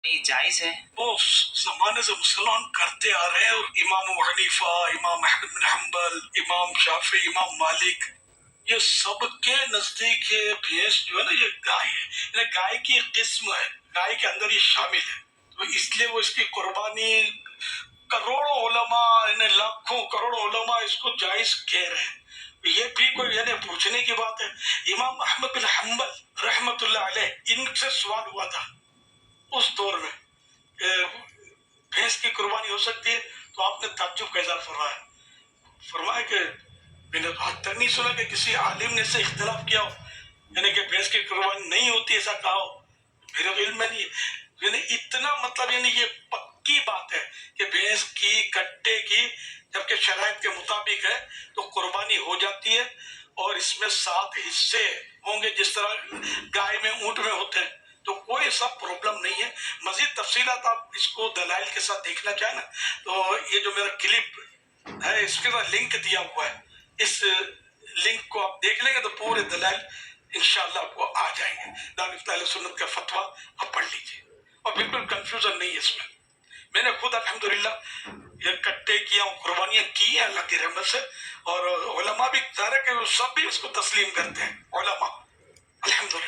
یہ جائز ہے؟ وہ زمانے سے مسلمان کرتے آ رہے ہیں، اور امام ابو حنیفہ، امام احمد بن حنبل، امام شافعی، امام مالک، یہ سب کے نزدیک یہ بھینس جو ہے نا یہ گائے ہے، یعنی گائے کی ایک قسم ہے، گائے کے اندر یہ شامل ہے، تو اس لیے وہ اس کی قربانی کروڑوں علماء، یعنی لاکھوں کروڑوں علماء اس کو جائز کہہ رہے ہیں۔ یہ بھی کوئی یعنی پوچھنے کی بات ہے۔ امام احمد بن حنبل رحمۃ اللہ علیہ، ان سے سوال ہوا تھا اس دور میں کہ بھینس کی قربانی ہو سکتی ہے، تو آپ نے تعجب کا اظہار فرمایا، فرمایا کہ میں نے حد تک نہیں سنا کہ کسی عالم نے سے اختلاف کیا ہو، یعنی کہ بھینس کی قربانی نہیں ہوتی ایسا کہا ہو، میرے علم میں نہیں ہے، یعنی اتنا مطلب یعنی یہ پکی بات ہے کہ بھینس کی کٹے کی جبکہ شرائط کے مطابق ہے تو قربانی ہو جاتی ہے، اور اس میں 7 حصے ہوں گے جس طرح گائے میں اونٹ میں ہوتے ہیں، تو کوئی ایسا پرابلم نہیں ہے۔ مزید تفصیلات آپ اس کو دلائل کے ساتھ دیکھنا چاہیں نا، تو یہ جو میرا کلپ ہے اس کے بعد لنک دیا ہوا ہے، اس لنک کو آپ دیکھ لیں گے تو پورے دلائل انشاءاللہ آپ کو آ جائیں گے۔ دارالفتہ اہل سنت کا فتویٰ آپ پڑھ لیجیے، اور بالکل کنفیوژن نہیں ہے اس میں نے خود الحمدللہ یہ کٹے کیا ہوں، قربانیاں کی ہیں اللہ کی رحمت سے، اور علماء بھی ظاہر ہے کہ وہ سب بھی اس کو تسلیم کرتے ہیں، علماء الحمدللہ۔